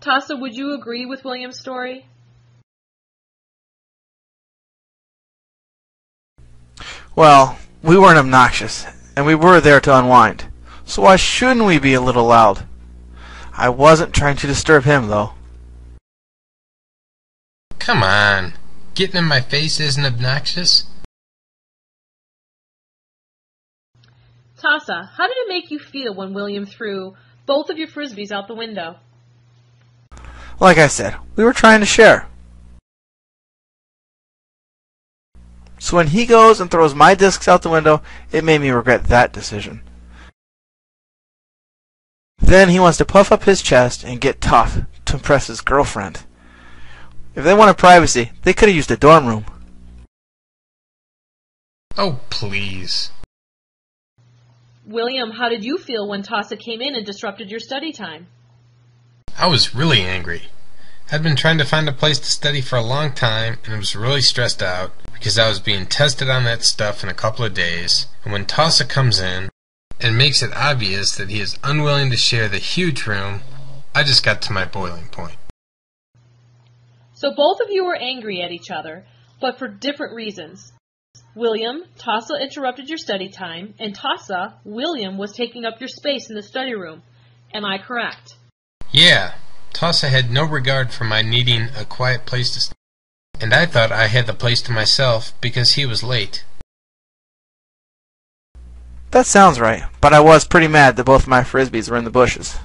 Tassa, would you agree with William's story? Well, we weren't obnoxious, and we were there to unwind. So why shouldn't we be a little loud? I wasn't trying to disturb him, though. Come on. Getting in my face isn't obnoxious. Tassa, how did it make you feel when William threw both of your frisbees out the window? Like I said, we were trying to share. So when he goes and throws my discs out the window, it made me regret that decision. Then he wants to puff up his chest and get tough to impress his girlfriend. If they wanted privacy, they could have used a dorm room. Oh, please. William, how did you feel when Tassa came in and disrupted your study time? I was really angry. I'd been trying to find a place to study for a long time, and I was really stressed out because I was being tested on that stuff in a couple of days. And when Tassa comes in and makes it obvious that he is unwilling to share the huge room, I just got to my boiling point. So both of you were angry at each other, but for different reasons. William, Tassa interrupted your study time, and Tassa, William was taking up your space in the study room. Am I correct? Yeah, Tassa had no regard for my needing a quiet place to study, and I thought I had the place to myself because he was late. That sounds right, but I was pretty mad that both my frisbees were in the bushes.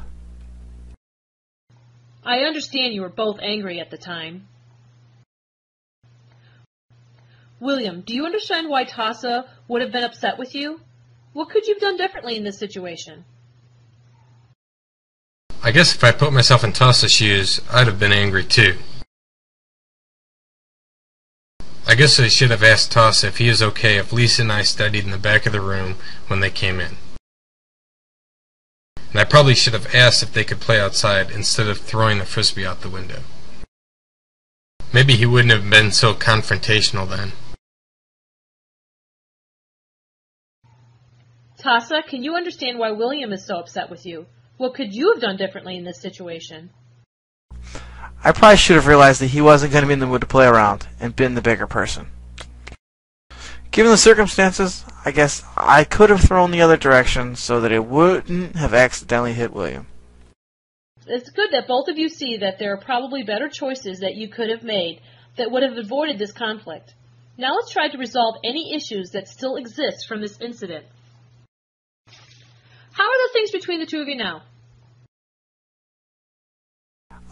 I understand you were both angry at the time. William, do you understand why Tassa would have been upset with you? What could you have done differently in this situation? I guess if I put myself in Tassa's shoes, I'd have been angry too. I guess I should have asked Tassa if he is okay if Lisa and I studied in the back of the room when they came in. And I probably should have asked if they could play outside instead of throwing the frisbee out the window. Maybe he wouldn't have been so confrontational then. Tassa, can you understand why William is so upset with you? What could you have done differently in this situation? I probably should have realized that he wasn't going to be in the mood to play around and been the bigger person. Given the circumstances, I guess I could have thrown the other direction so that it wouldn't have accidentally hit William. It's good that both of you see that there are probably better choices that you could have made that would have avoided this conflict. Now let's try to resolve any issues that still exist from this incident. How are the things between the two of you now?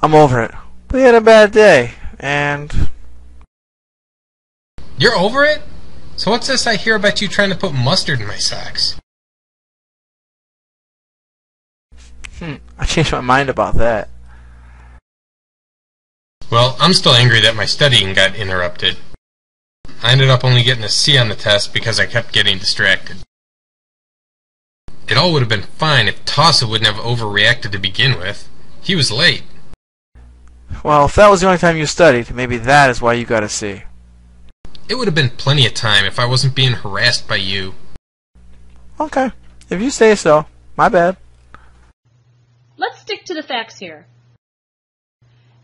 I'm over it. We had a bad day, and... You're over it? So what's this I hear about you trying to put mustard in my socks? I changed my mind about that. Well, I'm still angry that my studying got interrupted. I ended up only getting a C on the test because I kept getting distracted. It all would have been fine if Tassa wouldn't have overreacted to begin with. He was late. Well, if that was the only time you studied, maybe that is why you got a C. It would have been plenty of time if I wasn't being harassed by you. Okay, if you say so. My bad. Let's stick to the facts here.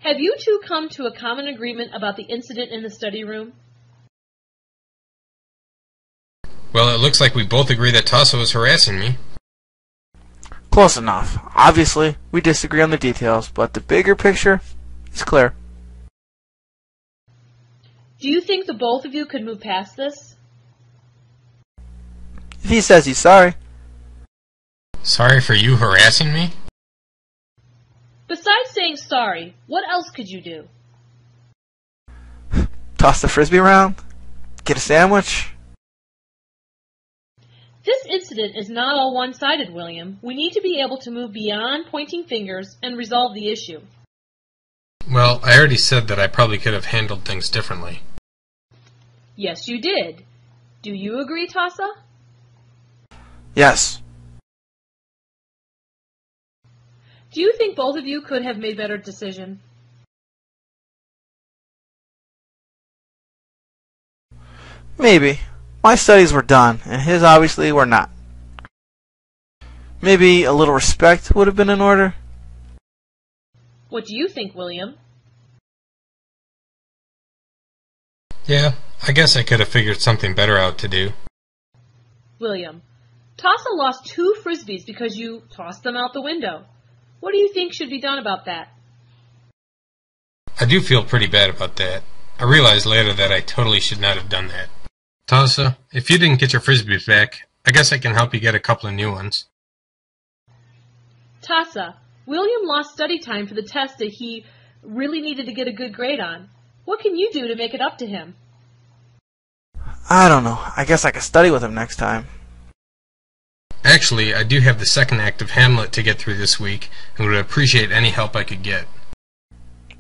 Have you two come to a common agreement about the incident in the study room? Well, it looks like we both agree that Tassa was harassing me. Close enough. Obviously, we disagree on the details, but the bigger picture is clear. Do you think the both of you could move past this? If he says he's sorry. Sorry for you harassing me? Besides saying sorry, what else could you do? Toss the frisbee around? Get a sandwich? This incident is not all one-sided, William. We need to be able to move beyond pointing fingers and resolve the issue. Well, I already said that I probably could have handled things differently. Yes, you did. Do you agree, Tassa? Yes. Do you think both of you could have made better decision? Maybe. My studies were done, and his obviously were not. Maybe a little respect would have been in order. What do you think, William? Yeah, I guess I could have figured something better out to do. William, Tassa lost 2 Frisbees because you tossed them out the window. What do you think should be done about that? I do feel pretty bad about that. I realized later that I totally should not have done that. Tassa, if you didn't get your Frisbees back, I guess I can help you get a couple of new ones. Tassa, William lost study time for the test that he really needed to get a good grade on. What can you do to make it up to him? I don't know. I guess I could study with him next time. Actually, I do have the second act of Hamlet to get through this week, and would appreciate any help I could get.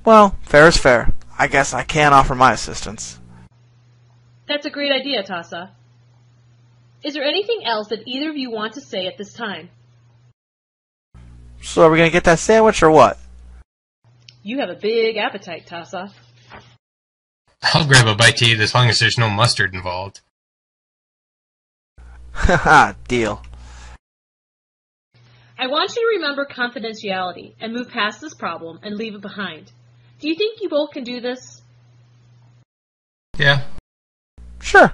Well, fair is fair. I guess I can offer my assistance. That's a great idea, Tassa. Is there anything else that either of you want to say at this time? So are we going to get that sandwich or what? You have a big appetite, Tassa. I'll grab a bite to eat as long as there's no mustard involved. Haha, deal. I want you to remember confidentiality and move past this problem and leave it behind. Do you think you both can do this? Yeah. Sure.